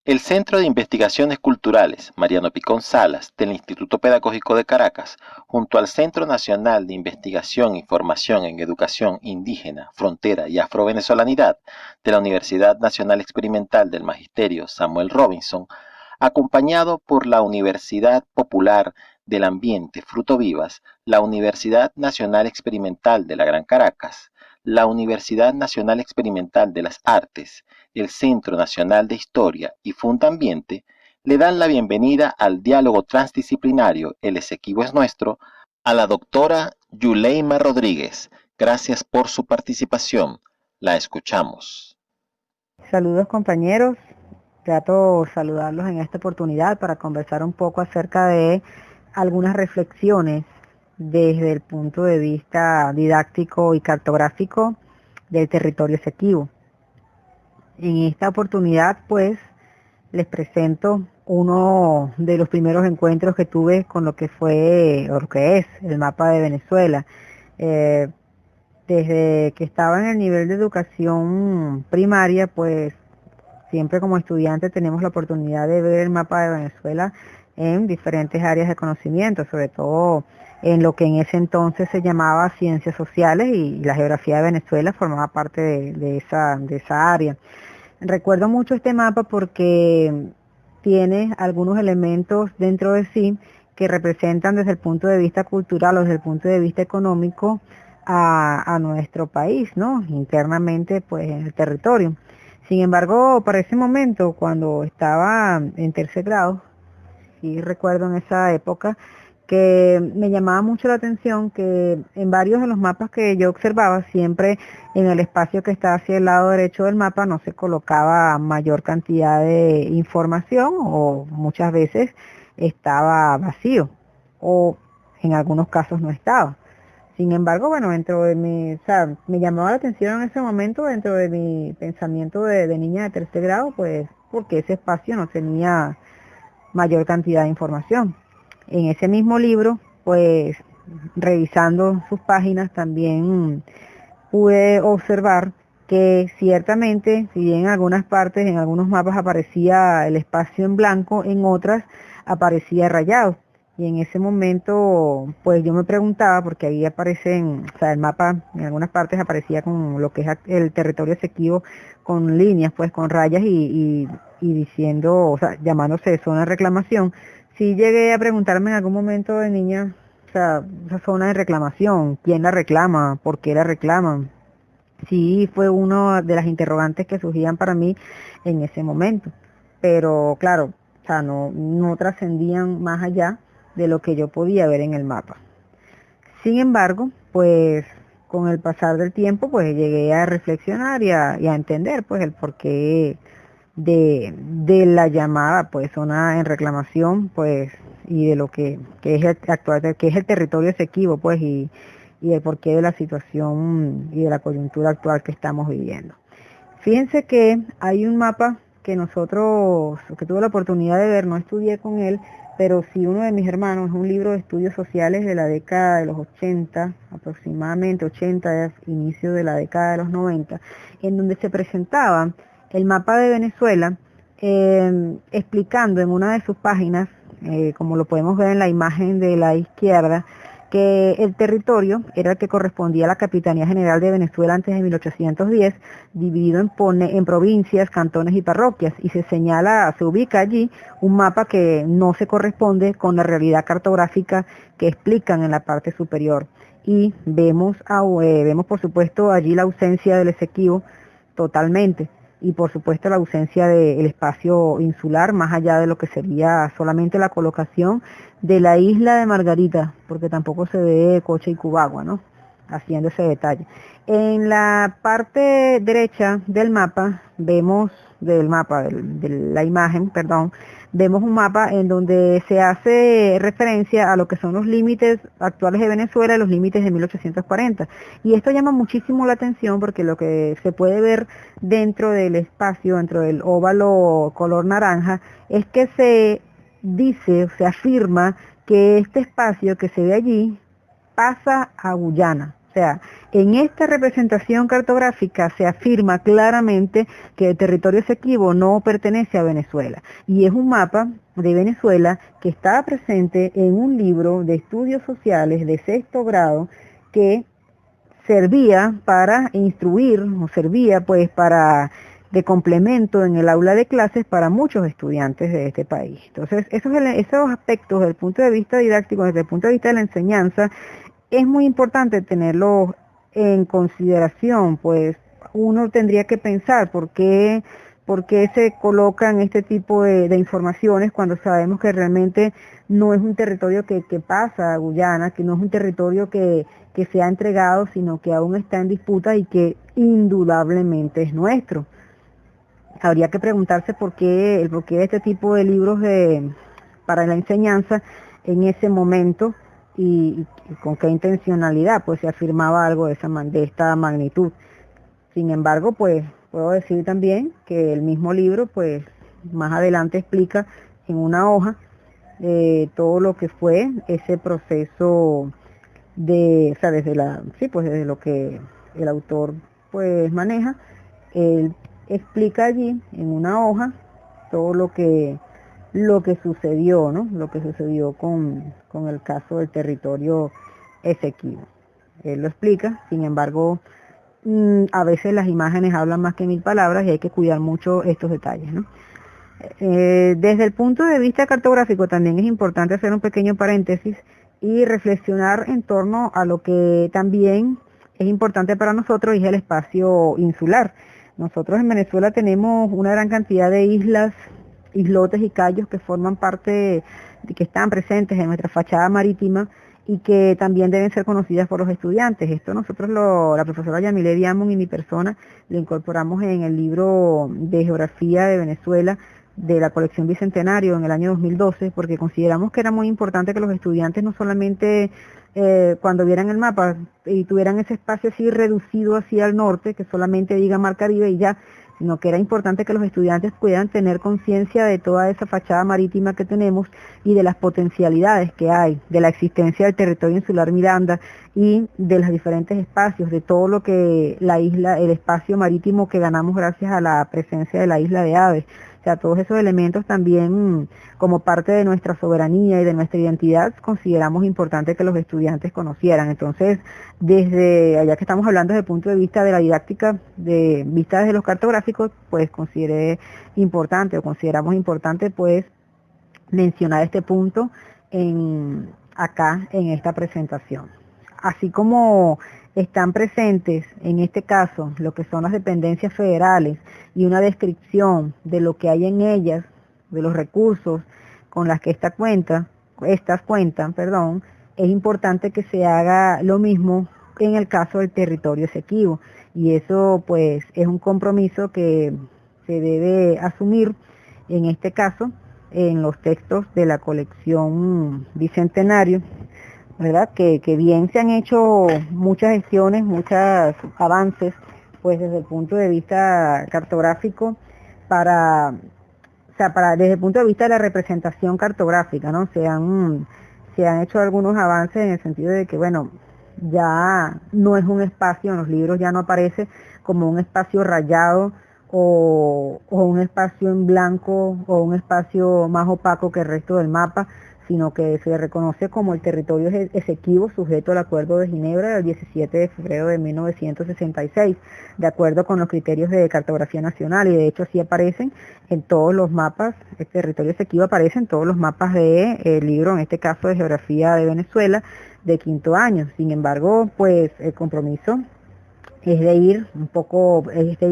El Centro de Investigaciones Culturales Mariano Picón Salas del Instituto Pedagógico de Caracas, junto al Centro Nacional de Investigación y Formación en Educación Indígena, Frontera y Afrovenezolanidad de la Universidad Nacional Experimental del Magisterio Samuel Robinson, acompañado por la Universidad Popular del Ambiente Fruto Vivas, la Universidad Nacional Experimental de la Gran Caracas, la Universidad Nacional Experimental de las Artes, el Centro Nacional de Historia y Fundambiente, le dan la bienvenida al diálogo transdisciplinario El Esequibo es Nuestro a la doctora Yuleima Rodríguez. Gracias por su participación. La escuchamos. Saludos compañeros, trato de saludarlos en esta oportunidad para conversar un poco acerca de algunas reflexiones desde el punto de vista didáctico y cartográfico del territorio Esequibo. En esta oportunidad pues les presento uno de los primeros encuentros que tuve con lo que fue o lo que es el mapa de Venezuela. Eh, Desde que estaba en el nivel de educación primaria, pues siempre como estudiante tenemos la oportunidad de ver el mapa de Venezuela en diferentes áreas de conocimiento, sobre todo en lo que en ese entonces se llamaba ciencias sociales y la geografía de Venezuela formaba parte de esa área. Recuerdo mucho este mapa porque tiene algunos elementos dentro de sí que representan desde el punto de vista cultural o desde el punto de vista económico a nuestro país, ¿no? Internamente, pues, en el territorio. Sin embargo, para ese momento, cuando estaba en tercer grado, sí recuerdo en esa época, que me llamaba mucho la atención que en varios de los mapas que yo observaba, siempre en el espacio que está hacia el lado derecho del mapa no se colocaba mayor cantidad de información o muchas veces estaba vacío o en algunos casos no estaba. Sin embargo, bueno, dentro de mi, o sea, me llamaba la atención en ese momento dentro de mi pensamiento de niña de tercer grado, pues porque ese espacio no tenía mayor cantidad de información. En ese mismo libro, pues revisando sus páginas también pude observar que ciertamente, si bien en algunas partes, en algunos mapas aparecía el espacio en blanco, en otras aparecía rayado. Y en ese momento, pues yo me preguntaba, porque ahí aparecen, o sea, el mapa en algunas partes aparecía con lo que es el territorio Esequibo, con líneas, pues con rayas y diciendo, o sea, llamándose zona de reclamación. Sí llegué a preguntarme en algún momento de niña, o sea, esa zona de reclamación, ¿quién la reclama? ¿Por qué la reclaman? Sí, fue una de las interrogantes que surgían para mí en ese momento. Pero claro, o sea, no trascendían más allá de lo que yo podía ver en el mapa. Sin embargo, pues con el pasar del tiempo, pues llegué a reflexionar y a entender pues el porqué de la llamada pues zona en reclamación, pues, y de lo que es el actual, que es el territorio Esequibo, pues, y el porqué de la situación y de la coyuntura actual que estamos viviendo. Fíjense que hay un mapa que tuve la oportunidad de ver, no estudié con él, pero sí uno de mis hermanos, un libro de estudios sociales de la década de los 80, aproximadamente 80, inicio de la década de los 90, en donde se presentaba el mapa de Venezuela, explicando en una de sus páginas, como lo podemos ver en la imagen de la izquierda, que el territorio era el que correspondía a la Capitanía General de Venezuela antes de 1810, dividido en provincias, cantones y parroquias, y se ubica allí un mapa que no se corresponde con la realidad cartográfica que explican en la parte superior. Y vemos por supuesto allí la ausencia del Esequibo totalmente, y por supuesto la ausencia del espacio insular, más allá de lo que sería solamente la colocación de la isla de Margarita, porque tampoco se ve Coche y Cubagua, ¿no? Haciendo ese detalle. En la parte derecha del mapa, de la imagen, perdón, vemos un mapa en donde se hace referencia a lo que son los límites actuales de Venezuela y los límites de 1840. Y esto llama muchísimo la atención porque lo que se puede ver dentro del espacio, dentro del óvalo color naranja, es que se dice, se afirma que este espacio que se ve allí pasa a Guyana. sea, en esta representación cartográfica se afirma claramente que el territorio Esequibo no pertenece a Venezuela y es un mapa de Venezuela que está presente en un libro de estudios sociales de sexto grado que servía para instruir o servía pues para de complemento en el aula de clases para muchos estudiantes de este país. Entonces, esos aspectos desde el punto de vista didáctico, desde el punto de vista de la enseñanza, es muy importante tenerlos en consideración, pues uno tendría que pensar por qué se colocan este tipo de informaciones cuando sabemos que realmente no es un territorio que pasa a Guyana, que no es un territorio que se ha entregado, sino que aún está en disputa y que indudablemente es nuestro. Habría que preguntarse por qué este tipo de libros para la enseñanza en ese momento y con qué intencionalidad pues se afirmaba algo de esta magnitud. Sin embargo, pues puedo decir también que el mismo libro pues más adelante explica en una hoja todo lo que fue ese proceso o sea, desde lo que el autor pues maneja. Él explica allí en una hoja todo lo que sucedió, ¿no? Lo que sucedió con el caso del territorio Esequibo. Él lo explica, sin embargo, a veces las imágenes hablan más que mil palabras y hay que cuidar mucho estos detalles, ¿no? Desde el punto de vista cartográfico también es importante hacer un pequeño paréntesis y reflexionar en torno a lo que también es importante para nosotros y es el espacio insular. Nosotros en Venezuela tenemos una gran cantidad de islas, islotes y cayos que forman parte, que están presentes en nuestra fachada marítima y que también deben ser conocidas por los estudiantes. Esto nosotros, la profesora Yamile Diamond y mi persona, lo incorporamos en el libro de Geografía de Venezuela de la colección Bicentenario en el año 2012, porque consideramos que era muy importante que los estudiantes no solamente cuando vieran el mapa y tuvieran ese espacio así reducido hacia el norte, que solamente diga Mar Caribe y ya, sino que era importante que los estudiantes pudieran tener conciencia de toda esa fachada marítima que tenemos y de las potencialidades que hay, de la existencia del territorio insular Miranda y de los diferentes espacios, de todo lo que la isla, el espacio marítimo que ganamos gracias a la presencia de la isla de Aves. O sea, todos esos elementos también como parte de nuestra soberanía y de nuestra identidad consideramos importante que los estudiantes conocieran. Entonces, desde allá que estamos hablando desde el punto de vista de la didáctica, de vista desde los cartográficos, pues consideramos importante pues mencionar este punto acá en esta presentación. Así como están presentes en este caso lo que son las dependencias federales y una descripción de lo que hay en ellas, de los recursos con las que estas cuentan, es importante que se haga lo mismo en el caso del territorio Esequibo, y eso pues es un compromiso que se debe asumir en este caso en los textos de la colección Bicentenario, ¿verdad? Que bien se han hecho muchas gestiones, muchos avances, pues desde el punto de vista cartográfico desde el punto de vista de la representación cartográfica, ¿no? Se han hecho algunos avances en el sentido de que, bueno, ya no es un espacio, en los libros ya no aparece como un espacio rayado o un espacio en blanco o un espacio más opaco que el resto del mapa, sino que se reconoce como el territorio Esequibo sujeto al Acuerdo de Ginebra del 17 de febrero de 1966, de acuerdo con los criterios de cartografía nacional, y de hecho así aparecen en todos los mapas, el territorio Esequibo aparece en todos los mapas del libro, en este caso de Geografía de Venezuela, de quinto año. Sin embargo, pues el compromiso es de ir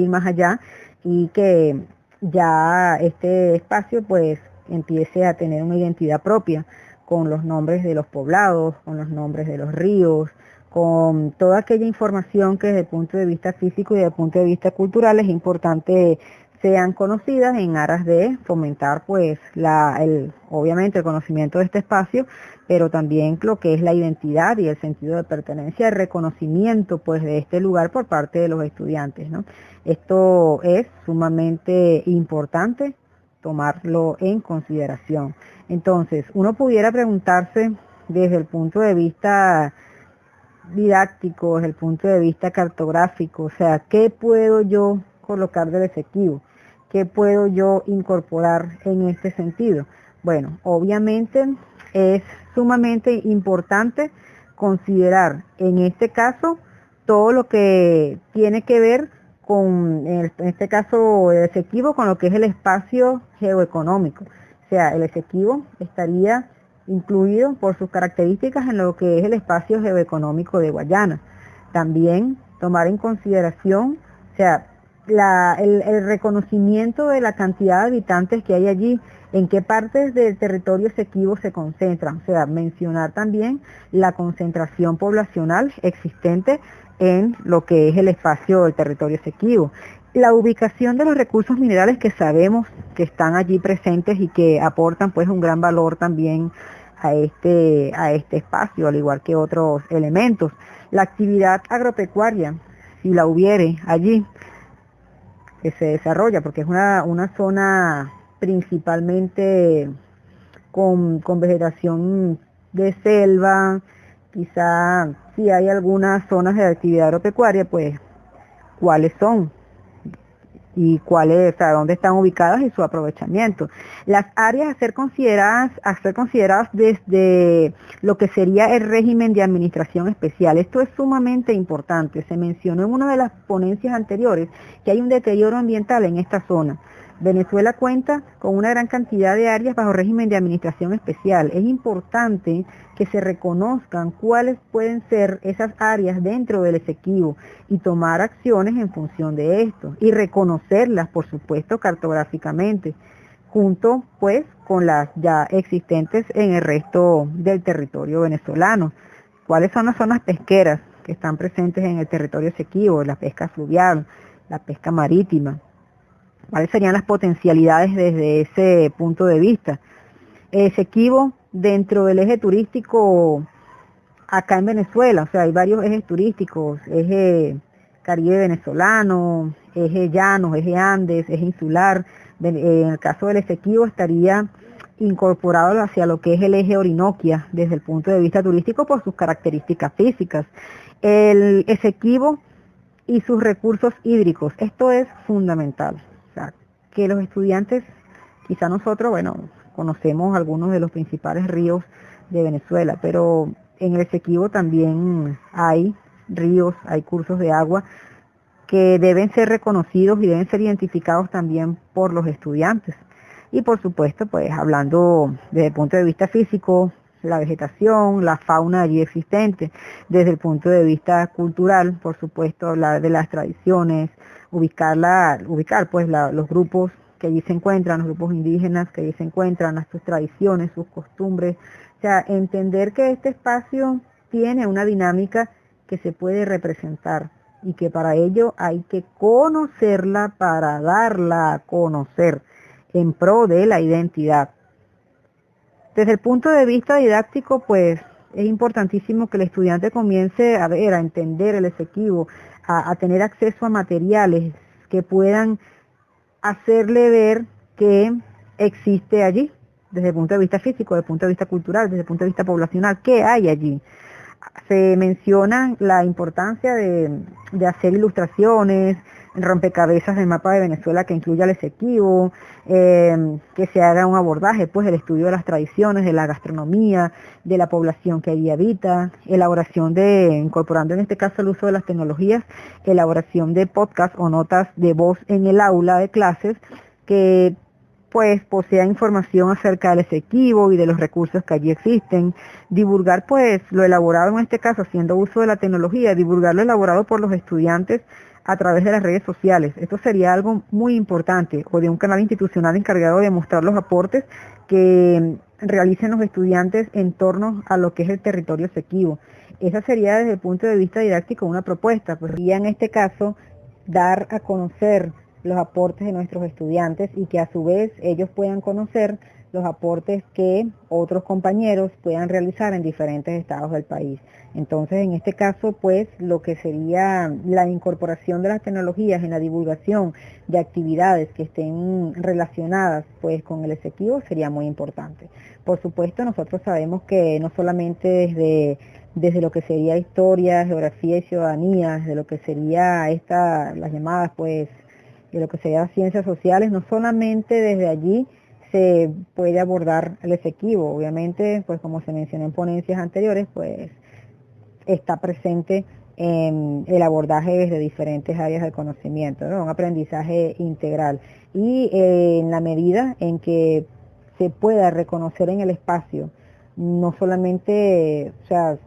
más allá y que ya este espacio pues empiece a tener una identidad propia con los nombres de los poblados, con los nombres de los ríos, con toda aquella información que desde el punto de vista físico y desde el punto de vista cultural es importante sean conocidas en aras de fomentar pues obviamente el conocimiento de este espacio, pero también lo que es la identidad y el sentido de pertenencia, el reconocimiento pues de este lugar por parte de los estudiantes, ¿no? Esto es sumamente importante tomarlo en consideración. Entonces, uno pudiera preguntarse desde el punto de vista didáctico, desde el punto de vista cartográfico, o sea, ¿qué puedo yo colocar del Esequibo? ¿Qué puedo yo incorporar en este sentido? Bueno, obviamente es sumamente importante considerar en este caso todo lo que tiene que ver con, en este caso, el Esequibo, con lo que es el espacio geoeconómico. O sea, el Esequibo estaría incluido por sus características en lo que es el espacio geoeconómico de Guayana. También tomar en consideración, o sea, el reconocimiento de la cantidad de habitantes que hay allí, en qué partes del territorio Esequibo se concentran, o sea, mencionar también la concentración poblacional existente en lo que es el espacio del territorio Esequibo. La ubicación de los recursos minerales que sabemos que están allí presentes y que aportan pues un gran valor también a este espacio, al igual que otros elementos. La actividad agropecuaria, si la hubiere allí, que se desarrolla, porque es una zona principalmente con vegetación de selva, quizá si hay algunas zonas de actividad agropecuaria, pues cuáles son y cuáles, o sea, dónde están ubicadas y su aprovechamiento. Las áreas a ser consideradas desde lo que sería el régimen de administración especial. Esto es sumamente importante. Se mencionó en una de las ponencias anteriores que hay un deterioro ambiental en esta zona. Venezuela cuenta con una gran cantidad de áreas bajo régimen de administración especial. Es importante que se reconozcan cuáles pueden ser esas áreas dentro del Esequibo y tomar acciones en función de esto y reconocerlas, por supuesto, cartográficamente, junto pues con las ya existentes en el resto del territorio venezolano. ¿Cuáles son las zonas pesqueras que están presentes en el territorio Esequibo? La pesca fluvial, la pesca marítima. ¿Cuáles serían las potencialidades desde ese punto de vista? Esequibo, dentro del eje turístico acá en Venezuela, o sea, hay varios ejes turísticos, eje Caribe venezolano, eje Llanos, eje Andes, eje insular. En el caso del Esequibo estaría incorporado hacia lo que es el eje Orinoquia desde el punto de vista turístico por sus características físicas. El Esequibo y sus recursos hídricos, esto es fundamental. O sea, que los estudiantes, quizá nosotros, bueno, conocemos algunos de los principales ríos de Venezuela, pero en el Esequibo también hay ríos, hay cursos de agua que deben ser reconocidos y deben ser identificados también por los estudiantes. Y por supuesto, pues hablando desde el punto de vista físico, la vegetación, la fauna allí existente, desde el punto de vista cultural, por supuesto, hablar de las tradiciones, ubicar pues los grupos que allí se encuentran, los grupos indígenas que allí se encuentran, sus tradiciones, sus costumbres, o sea, entender que este espacio tiene una dinámica que se puede representar y que para ello hay que conocerla para darla a conocer en pro de la identidad. Desde el punto de vista didáctico, pues es importantísimo que el estudiante comience a ver, a entender el Esequibo, a tener acceso a materiales que puedan hacerle ver que existe allí, desde el punto de vista físico, desde el punto de vista cultural, desde el punto de vista poblacional, qué hay allí. Se menciona la importancia de hacer ilustraciones, rompecabezas del mapa de Venezuela que incluya el Esequibo, que se haga un abordaje, pues el estudio de las tradiciones, de la gastronomía, de la población que allí habita, elaboración incorporando en este caso el uso de las tecnologías, elaboración de podcast o notas de voz en el aula de clases que pues posea información acerca del Esequibo y de los recursos que allí existen, divulgar pues lo elaborado en este caso haciendo uso de la tecnología, divulgar lo elaborado por los estudiantes a través de las redes sociales. Esto sería algo muy importante, o de un canal institucional encargado de mostrar los aportes que realicen los estudiantes en torno a lo que es el territorio Esequibo. Esa sería desde el punto de vista didáctico una propuesta, pues sería en este caso dar a conocer los aportes de nuestros estudiantes y que a su vez ellos puedan conocer los aportes que otros compañeros puedan realizar en diferentes estados del país. Entonces, en este caso, pues, lo que sería la incorporación de las tecnologías en la divulgación de actividades que estén relacionadas, pues, con el Esequibo sería muy importante. Por supuesto, nosotros sabemos que no solamente desde desde lo que sería historia, geografía y ciudadanía, desde lo que sería las llamadas, pues, de lo que sería ciencias sociales, no solamente desde allí se puede abordar el Esequibo. Obviamente, pues como se mencionó en ponencias anteriores, pues está presente en el abordaje desde diferentes áreas del conocimiento, ¿no? Un aprendizaje integral. Y en la medida en que se pueda reconocer en el espacio, no solamente, o sea,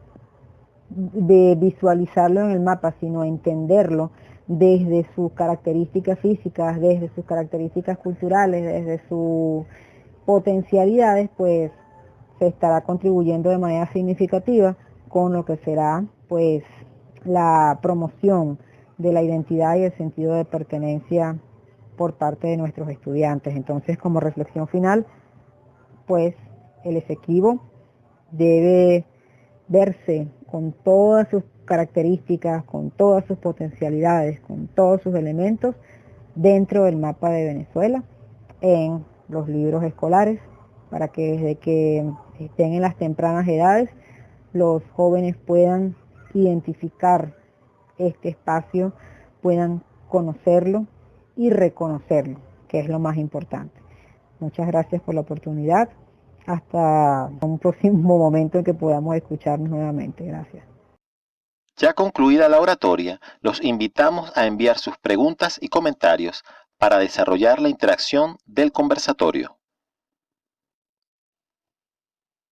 de visualizarlo en el mapa, sino entenderlo desde sus características físicas, desde sus características culturales, desde sus potencialidades, pues se estará contribuyendo de manera significativa con lo que será pues la promoción de la identidad y el sentido de pertenencia por parte de nuestros estudiantes. Entonces, como reflexión final, pues el Esequibo debe verse con todas sus características, con todas sus potencialidades, con todos sus elementos dentro del mapa de Venezuela, en los libros escolares, para que desde que estén en las tempranas edades, los jóvenes puedan identificar este espacio, puedan conocerlo y reconocerlo, que es lo más importante. Muchas gracias por la oportunidad. Hasta un próximo momento en que podamos escucharnos nuevamente. Gracias. Ya concluida la oratoria, los invitamos a enviar sus preguntas y comentarios para desarrollar la interacción del conversatorio.